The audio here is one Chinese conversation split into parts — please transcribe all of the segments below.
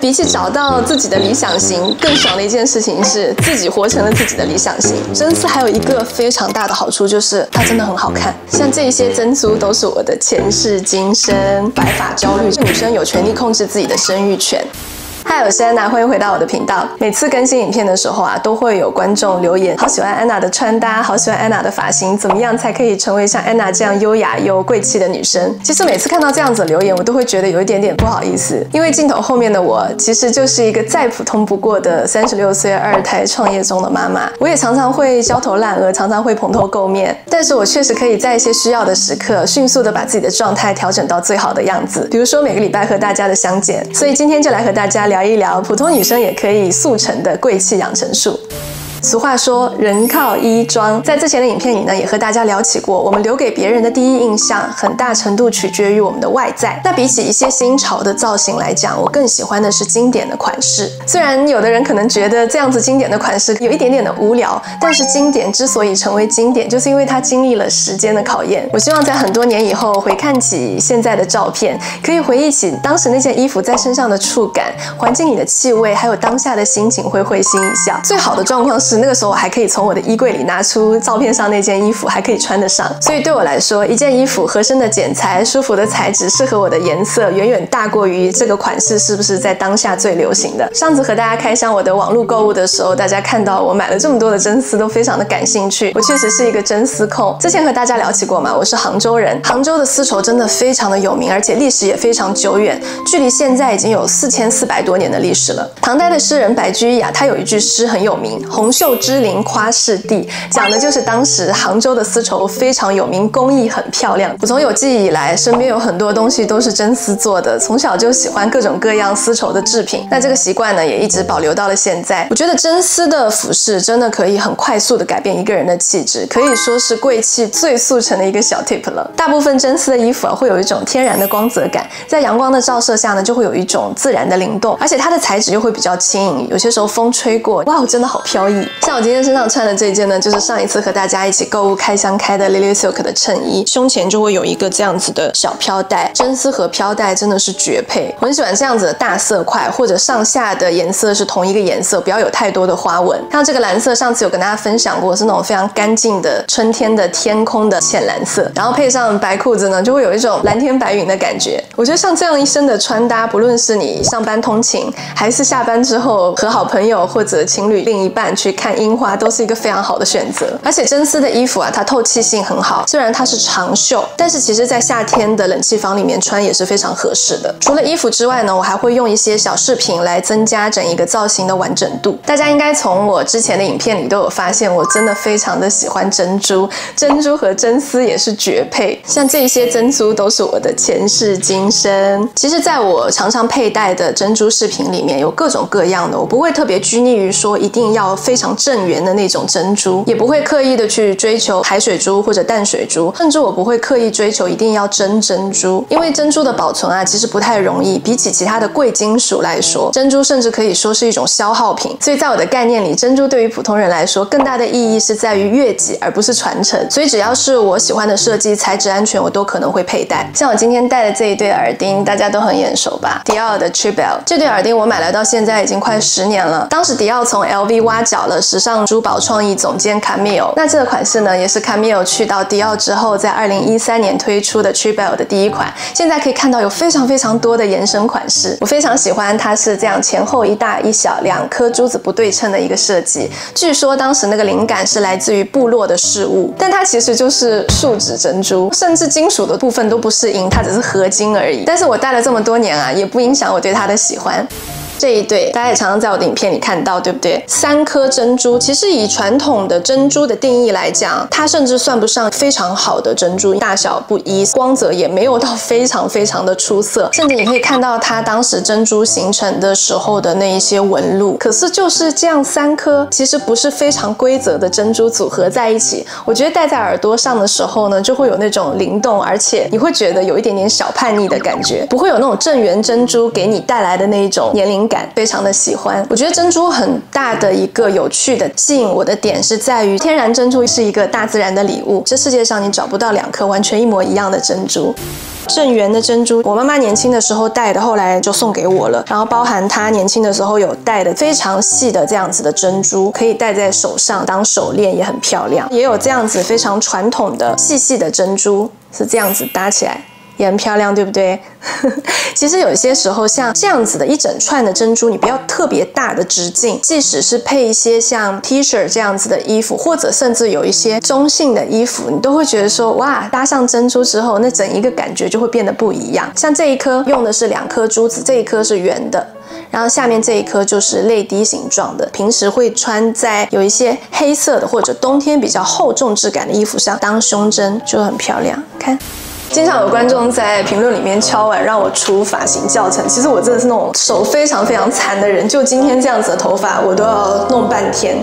比起找到自己的理想型，更爽的一件事情是自己活成了自己的理想型。真丝还有一个非常大的好处就是它真的很好看，像这些珍珠都是我的前世今生。白发焦虑，女生有权利控制自己的生育权。嗨，我是安娜，欢迎回到我的频道。每次更新影片的时候啊，都会有观众留言，好喜欢安娜的穿搭，好喜欢安娜的发型，怎么样才可以成为像安娜这样优雅又贵气的女生？其实每次看到这样子的留言，我都会觉得有一点点不好意思，因为镜头后面的我其实就是一个再普通不过的36岁2胎创业中的妈妈。我也常常会焦头烂额，常常会蓬头垢面，但是我确实可以在一些需要的时刻，迅速的把自己的状态调整到最好的样子。比如说每个礼拜和大家的相见，所以今天就来和大家聊一聊普通女生也可以速成的贵气养成术。俗话说人靠衣装，在之前的影片里呢，也和大家聊起过，我们留给别人的第一印象很大程度取决于我们的外在。那比起一些新潮的造型来讲，我更喜欢的是经典的款式。虽然有的人可能觉得这样子经典的款式有一点点的无聊，但是经典之所以成为经典，就是因为它经历了时间的考验。我希望在很多年以后回看起现在的照片，可以回忆起当时那件衣服在身上的触感，环境里的气味，还有当下的心情，会会心一笑。最好的状况是那个时候我还可以从我的衣柜里拿出照片上那件衣服，还可以穿得上。所以对我来说，一件衣服合身的剪裁、舒服的材质、适合我的颜色，远远大过于这个款式是不是在当下最流行的。上次和大家开箱我的网络购物的时候，大家看到我买了这么多的真丝，都非常的感兴趣。我确实是一个真丝控，之前和大家聊起过嘛，我是杭州人，杭州的丝绸真的非常的有名，而且历史也非常久远，距离现在已经有4400多年的历史了。唐代的诗人白居易啊，他有一句诗很有名，红袖织林夸世地，讲的就是当时杭州的丝绸非常有名，工艺很漂亮。我从有记忆以来，身边有很多东西都是真丝做的，从小就喜欢各种各样丝绸的制品，那这个习惯呢也一直保留到了现在。我觉得真丝的服饰真的可以很快速的改变一个人的气质，可以说是贵气最速成的一个小 tip 了。大部分真丝的衣服啊，会有一种天然的光泽感，在阳光的照射下呢，就会有一种自然的灵动，而且它的材质又会比较轻盈，有些时候风吹过，哇，真的好飘逸。像我今天身上穿的这件呢，就是上一次和大家一起购物开箱开的 Lily Silk 的衬衣，胸前就会有一个这样子的小飘带，真丝和飘带真的是绝配。我很喜欢这样子的大色块，或者上下的颜色是同一个颜色，不要有太多的花纹。像这个蓝色，上次有跟大家分享过，是那种非常干净的春天的天空的浅蓝色，然后配上白裤子呢，就会有一种蓝天白云的感觉。我觉得像这样一身的穿搭，不论是你上班通勤，还是下班之后和好朋友或者情侣另一半去看樱花，都是一个非常好的选择。而且真丝的衣服啊，它透气性很好，虽然它是长袖，但是其实在夏天的冷气房里面穿也是非常合适的。除了衣服之外呢，我还会用一些小饰品来增加整一个造型的完整度。大家应该从我之前的影片里都有发现，我真的非常的喜欢珍珠，珍珠和真丝也是绝配。像这些珍珠都是我的前世今生。其实在我常常佩戴的珍珠饰品里面有各种各样的，我不会特别拘泥于说一定要非常正圆的那种珍珠，也不会刻意的去追求海水珠或者淡水珠，甚至我不会刻意追求一定要真珍珠，因为珍珠的保存啊其实不太容易，比起其他的贵金属来说，珍珠甚至可以说是一种消耗品。所以在我的概念里，珍珠对于普通人来说更大的意义是在于悦己而不是传承。所以只要是我喜欢的设计，材质安全，我都可能会佩戴。像我今天戴的这一对耳钉，大家都很眼熟吧，迪奥的 Tribelle。 这对耳钉我买来到现在已经快10年了，当时迪奥从 LV 挖角了时尚珠宝创意总监 Camille， 那这个款式呢也是 Camille 去到迪奥之后在2013年推出的 Tribelle 的第一款。现在可以看到有非常非常多的延伸款式，我非常喜欢它是这样前后一大一小2颗珠子不对称的一个设计。据说当时那个灵感是来自于部落的饰物，但它其实就是树脂珍珠，甚至金属的部分都不是银，它只是合金而已。但是我戴了这么多年啊，也不影响我对它的喜欢。这一对大家也常常在我的影片里看到，对不对？3颗珍珠，其实以传统的珍珠的定义来讲，它甚至算不上非常好的珍珠，大小不一，光泽也没有到非常非常的出色，甚至你可以看到它当时珍珠形成的时候的那一些纹路。可是就是这样3颗其实不是非常规则的珍珠组合在一起，我觉得戴在耳朵上的时候呢，就会有那种灵动，而且你会觉得有一点点小叛逆的感觉，不会有那种正圆珍珠给你带来的那一种年龄敏感，非常的喜欢。我觉得珍珠很大的一个有趣的吸引我的点是在于，天然珍珠是一个大自然的礼物，这世界上你找不到2颗完全一模一样的珍珠。正圆的珍珠，我妈妈年轻的时候戴的，后来就送给我了。然后包含她年轻的时候有戴的非常细的这样子的珍珠，可以戴在手上当手链，也很漂亮。也有这样子非常传统的细细的珍珠，是这样子搭起来。也很漂亮，对不对？其实有些时候像这样子的一整串的珍珠，你不要特别大的直径，即使是配一些像 T 恤这样子的衣服，或者甚至有一些中性的衣服，你都会觉得说，哇，搭上珍珠之后，那整一个感觉就会变得不一样。像这一颗用的是2颗珠子，这一颗是圆的。然后下面这一颗就是泪滴形状的，平时会穿在有一些黑色的或者冬天比较厚重质感的衣服上当胸针，就很漂亮。看。经常有观众在评论里面敲碗让我出发型教程，其实我真的是那种手非常残的人，就今天这样子的头发我都要弄半天。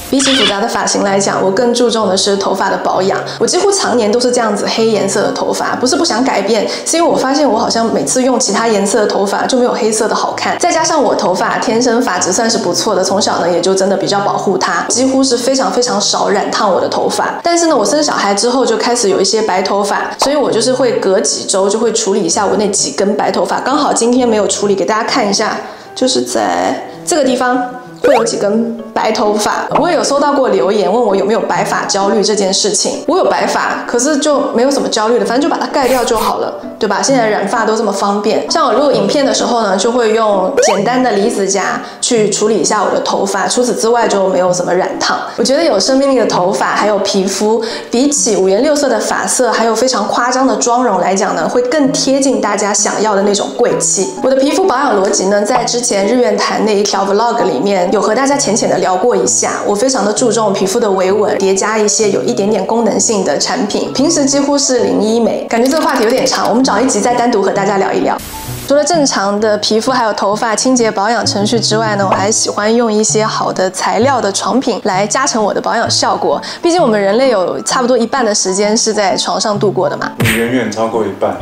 比起复杂的发型来讲，我更注重的是头发的保养。我几乎常年都是这样子黑颜色的头发，不是不想改变，是因为我发现我好像每次用其他颜色的头发就没有黑色的好看。再加上我头发天生发质算是不错的，从小呢也就真的比较保护它，几乎是非常少染烫我的头发。但是呢，我生小孩之后就开始有一些白头发，所以我就是会隔几周就会处理一下我那几根白头发。刚好今天没有处理，给大家看一下，就是在这个地方。会有几根白头发，我也有收到过留言问我有没有白发焦虑这件事情。我有白发，可是就没有什么焦虑的，反正就把它盖掉就好了，对吧？现在染发都这么方便。像我录影片的时候呢，就会用简单的离子夹去处理一下我的头发，除此之外就没有什么染烫。我觉得有生命力的头发还有皮肤，比起五颜六色的发色还有非常夸张的妆容来讲呢，会更贴近大家想要的那种贵气。我的皮肤保养逻辑呢，在之前日月潭那一条 vlog 里面有和大家浅浅的聊过一下。我非常的注重皮肤的维稳，叠加一些有一点点功能性的产品，平时几乎是零医美。感觉这个话题有点长，我们找一集再单独和大家聊一聊。除了正常的皮肤还有头发清洁保养程序之外呢，我还喜欢用一些好的材料的床品来加成我的保养效果。毕竟我们人类有差不多1半的时间是在床上度过的嘛。你远远超过1半。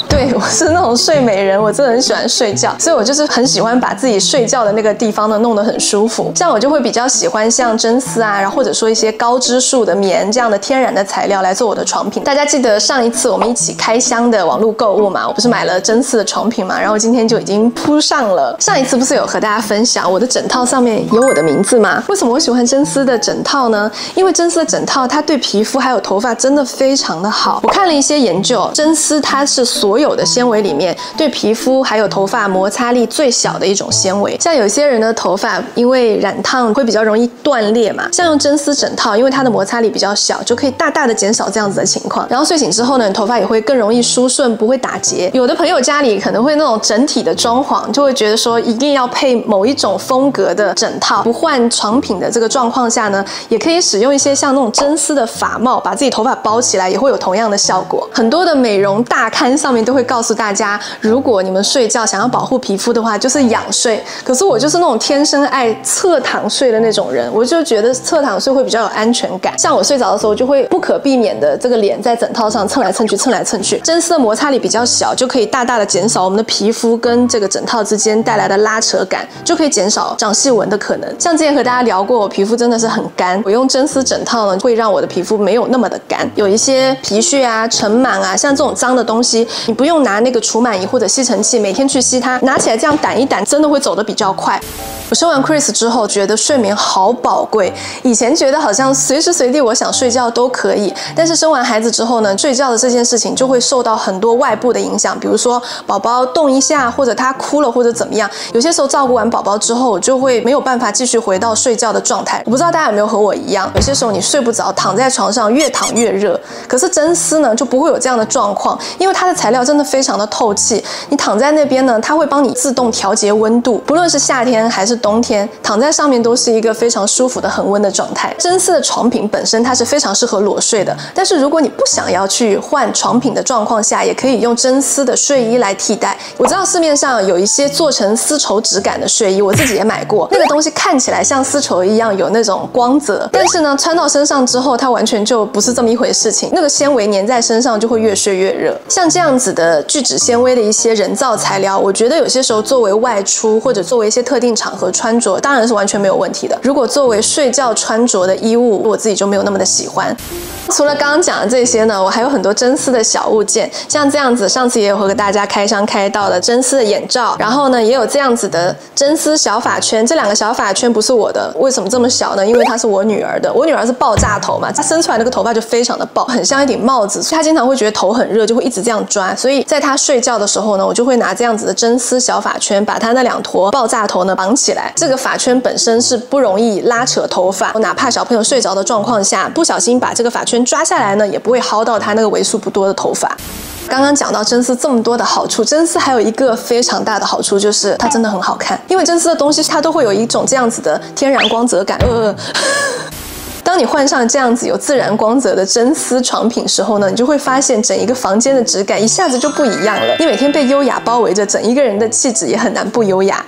对，我是那种睡美人，我真的很喜欢睡觉，所以我就是很喜欢把自己睡觉的那个地方呢弄得很舒服。这样我就会比较喜欢像真丝啊，然后或者说一些高支数的棉这样的天然的材料来做我的床品。大家记得上一次我们一起开箱的网络购物嘛，我不是买了真丝的床品嘛，然后今天就已经铺上了。上一次不是有和大家分享我的枕套上面有我的名字吗？为什么我喜欢真丝的枕套呢？因为真丝的枕套它对皮肤还有头发真的非常的好。我看了一些研究，真丝它是所有的纤维里面对皮肤还有头发摩擦力最小的一种纤维。像有些人的头发因为染烫会比较容易断裂嘛，像用真丝枕套，因为它的摩擦力比较小，就可以大大的减少这样子的情况。然后睡醒之后呢，你头发也会更容易梳顺，不会打结。有的朋友家里可能会那种整体的装潢，就会觉得说一定要配某一种风格的枕套，不换床品的这个状况下呢，也可以使用一些像那种真丝的发帽，把自己头发包起来，也会有同样的效果。很多的美容大刊上面都会告诉大家，如果你们睡觉想要保护皮肤的话，就是仰睡。可是我就是那种天生爱侧躺睡的那种人，我就觉得侧躺睡会比较有安全感。像我睡着的时候，就会不可避免的这个脸在枕套上蹭来蹭去，蹭来蹭去。真丝的摩擦力比较小，就可以大大的减少我们的皮肤跟这个枕套之间带来的拉扯感，就可以减少长细纹的可能。像之前和大家聊过，我皮肤真的是很干，我用真丝枕套呢，会让我的皮肤没有那么的干。有一些皮屑啊、尘螨啊，像这种脏的东西，你不用拿那个除螨仪或者吸尘器每天去吸它，拿起来这样掸一掸，真的会走得比较快。我生完 Chris 之后，觉得睡眠好宝贵。以前觉得好像随时随地我想睡觉都可以，但是生完孩子之后呢，睡觉的这件事情就会受到很多外部的影响，比如说宝宝动一下，或者他哭了，或者怎么样。有些时候照顾完宝宝之后，我就会没有办法继续回到睡觉的状态。我不知道大家有没有和我一样，有些时候你睡不着，躺在床上越躺越热。可是真丝呢，就不会有这样的状况，因为它的材料真的非常的透气。你躺在那边呢，它会帮你自动调节温度，不论是夏天还是冬天，躺在上面都是一个非常舒服的恒温的状态。真丝的床品本身它是非常适合裸睡的，但是如果你不想要去换床品的状况下，也可以用真丝的睡衣来替代。我知道市面上有一些做成丝绸质感的睡衣，我自己也买过，那个东西看起来像丝绸一样有那种光泽，但是呢，穿到身上之后，它完全就不是这么一回事情。那个纤维粘在身上就会越睡越热。像这样子的聚酯纤维的一些人造材料，我觉得有些时候作为外出或者作为一些特定场合穿着，当然是完全没有问题的。如果作为睡觉穿着的衣物，我自己就没有那么的喜欢。除了刚刚讲的这些呢，我还有很多真丝的小物件，像这样子，上次也有和大家开箱开到的真丝的眼罩，然后呢，也有这样子的真丝小发圈。这两个小发圈不是我的，为什么这么小呢？因为它是我女儿的。我女儿是爆炸头嘛，她生出来那个头发就非常的爆，很像一顶帽子，所以她经常会觉得头很热，就会一直这样抓。所以在她睡觉的时候呢，我就会拿这样子的真丝小发圈，把她那两坨爆炸头呢绑起来。这个发圈本身是不容易拉扯头发，哪怕小朋友睡着的状况下，不小心把这个发圈抓下来呢，也不会薅到他那个为数不多的头发。刚刚讲到真丝这么多的好处，真丝还有一个非常大的好处，就是它真的很好看。因为真丝的东西它都会有一种这样子的天然光泽感。当你换上这样子有自然光泽的真丝床品时候呢，你就会发现整一个房间的质感一下子就不一样了。你每天被优雅包围着，整一个人的气质也很难不优雅。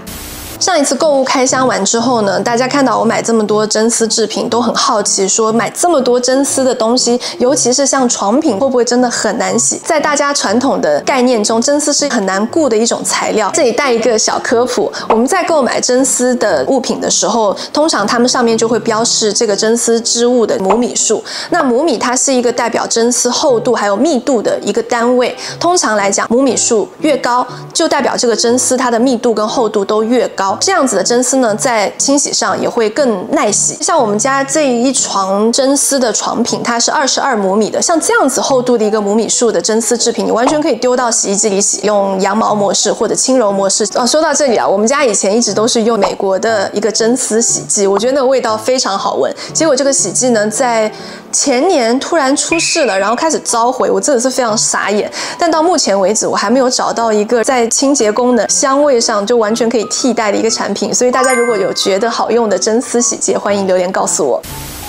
上一次购物开箱完之后呢，大家看到我买这么多真丝制品，都很好奇说买这么多真丝的东西，尤其是像床品，会不会真的很难洗？在大家传统的概念中，真丝是很难顾的一种材料。这里带一个小科普，我们在购买真丝的物品的时候，通常它们上面就会标示这个真丝织物的母米数。那母米它是一个代表真丝厚度还有密度的一个单位。通常来讲，母米数越高，就代表这个真丝它的密度跟厚度都越高。这样子的真丝呢，在清洗上也会更耐洗。像我们家这一床真丝的床品，它是22母米的，像这样子厚度的一个母米数的真丝制品，你完全可以丢到洗衣机里洗，用羊毛模式或者轻柔模式。说到这里啊，我们家以前一直都是用美国的一个真丝洗剂，我觉得那个味道非常好闻。结果这个洗剂呢，在前年突然出事了，然后开始召回，我真的是非常傻眼。但到目前为止，我还没有找到一个在清洁功能、香味上就完全可以替代的一个产品。所以大家如果有觉得好用的真丝洗剂，欢迎留言告诉我。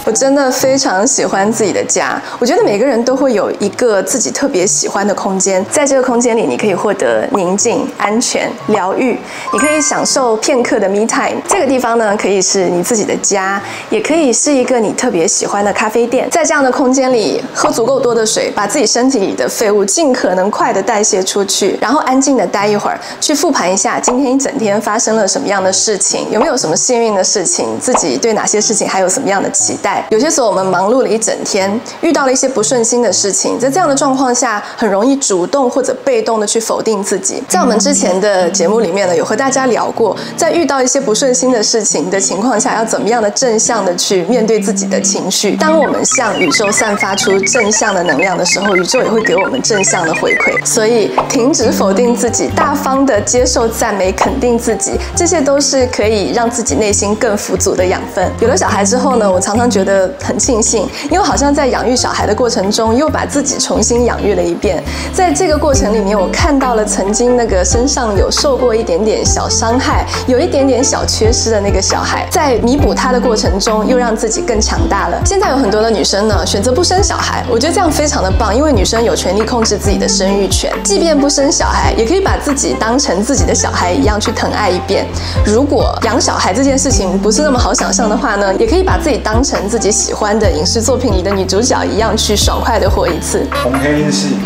我真的非常喜欢自己的家，我觉得每个人都会有一个自己特别喜欢的空间，在这个空间里，你可以获得宁静、安全、疗愈，你可以享受片刻的 me time。这个地方呢，可以是你自己的家，也可以是一个你特别喜欢的咖啡店。在这样的空间里，喝足够多的水，把自己身体里的废物尽可能快的代谢出去，然后安静的待一会儿，去复盘一下今天一整天发生了什么样的事情，有没有什么幸运的事情，自己对哪些事情还有什么样的期待。有些时候我们忙碌了一整天，遇到了一些不顺心的事情，在这样的状况下，很容易主动或者被动的去否定自己。在我们之前的节目里面呢，有和大家聊过，在遇到一些不顺心的事情的情况下，要怎么样的正向的去面对自己的情绪。当我们向宇宙散发出正向的能量的时候，宇宙也会给我们正向的回馈。所以，停止否定自己，大方的接受赞美，肯定自己，这些都是可以让自己内心更富足的养分。有了小孩之后呢，我常常觉得很庆幸，因为好像在养育小孩的过程中，又把自己重新养育了一遍。在这个过程里面，我看到了曾经那个身上有受过一点点小伤害，有一点点小缺失的那个小孩，在弥补他的过程中，又让自己更强大了。现在有很多的女生呢，选择不生小孩，我觉得这样非常的棒，因为女生有权利控制自己的生育权，即便不生小孩，也可以把自己当成自己的小孩一样去疼爱一遍。如果养小孩这件事情不是那么好想象的话呢，也可以把自己当成自己喜欢的影视作品里的女主角一样，去爽快的活一次。红黑日系，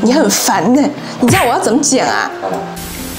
你很烦呢，你知道我要怎么剪啊？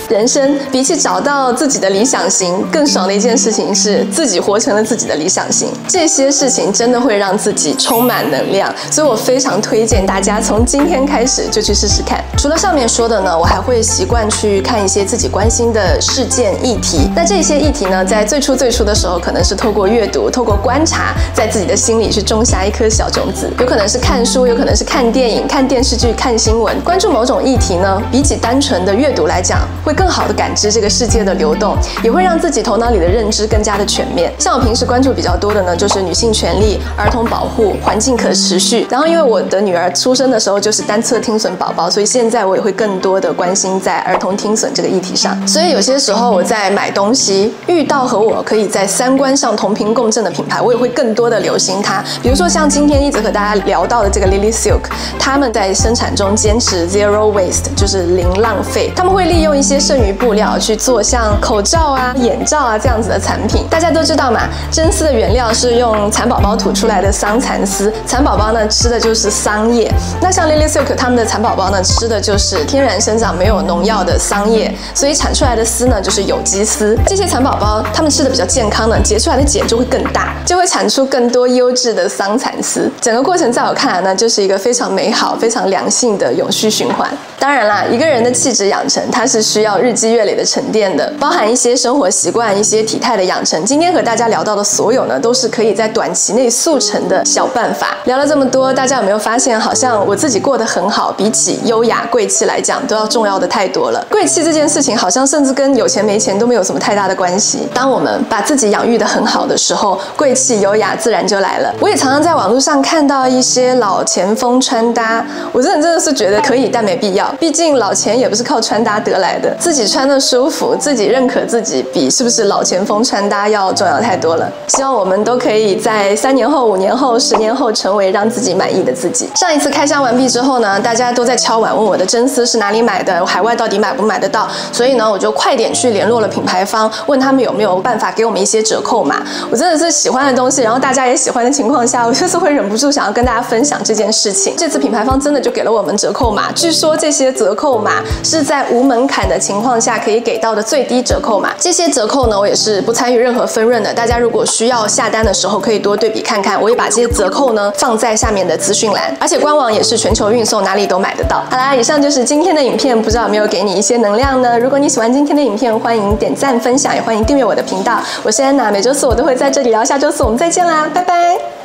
人生比起找到自己的理想型，更爽的一件事情是自己活成了自己的理想型。这些事情真的会让自己充满能量，所以我非常推荐大家从今天开始就去试试看。除了上面说的呢，我还会习惯去看一些自己关心的事件议题。那这些议题呢，在最初的时候，可能是透过阅读、透过观察，在自己的心里去种下一颗小种子。有可能是看书，有可能是看电影、看电视剧、看新闻。关注某种议题呢，比起单纯的阅读来讲，会更好的感知这个世界的流动，也会让自己头脑里的认知更加的全面。像我平时关注比较多的呢，就是女性权利、儿童保护、环境可持续。然后因为我的女儿出生的时候就是单侧听损宝宝，所以现在我也会更多的关心在儿童听损这个议题上。所以有些时候我在买东西遇到和我可以在三观上同频共振的品牌，我也会更多的留心它。比如说像今天一直和大家聊到的这个 Lily Silk， 他们在生产中坚持 Zero Waste， 就是零浪费。他们会利用一些剩余布料去做像口罩啊、眼罩啊这样子的产品。大家都知道嘛，真丝的原料是用蚕宝宝吐出来的桑蚕丝，蚕宝宝呢吃的就是桑叶。那像 Lily Silk 他们的蚕宝宝呢吃的就是天然生长没有农药的桑叶，所以产出来的丝呢就是有机丝。这些蚕宝宝他们吃的比较健康呢，结出来的茧就会更大，就会产出更多优质的桑蚕丝。整个过程在我看来呢，就是一个非常美好、非常良性的永续循环。当然啦，一个人的气质养成，它是需要日积月累的沉淀的，包含一些生活习惯、一些体态的养成。今天和大家聊到的所有呢，都是可以在短期内速成的小办法。聊了这么多，大家有没有发现，好像我自己过得很好，比起优雅贵气来讲，都要重要的太多了。贵气这件事情，好像甚至跟有钱没钱都没有什么太大的关系。当我们把自己养育得很好的时候，贵气优雅自然就来了。我也常常在网络上看到一些老钱风穿搭，我真的是觉得可以，但没必要。毕竟老钱也不是靠穿搭得来的，自己穿得舒服，自己认可自己，比是不是老钱风穿搭要重要太多了。希望我们都可以在3年后、5年后、10年后，成为让自己满意的自己。上一次开箱完毕之后呢，大家都在敲碗问我的真丝是哪里买的，海外到底买不买得到？所以呢，我就快点去联络了品牌方，问他们有没有办法给我们一些折扣码。我真的是喜欢的东西，然后大家也喜欢的情况下，我就是会忍不住想要跟大家分享这件事情。这次品牌方真的就给了我们折扣码，据说这些折扣码是在无门槛的情况下可以给到的最低折扣码。这些折扣呢，我也是不参与任何分润的。大家如果需要下单的时候，可以多对比看看。我也把这些折扣呢放在下面的资讯栏，而且官网也是全球运送，哪里都买得到。好啦，以上就是今天的影片，不知道有没有给你一些能量呢？如果你喜欢今天的影片，欢迎点赞分享，也欢迎订阅我的频道。我是安娜，每周四我都会在这里聊，下周四我们再见啦，拜拜。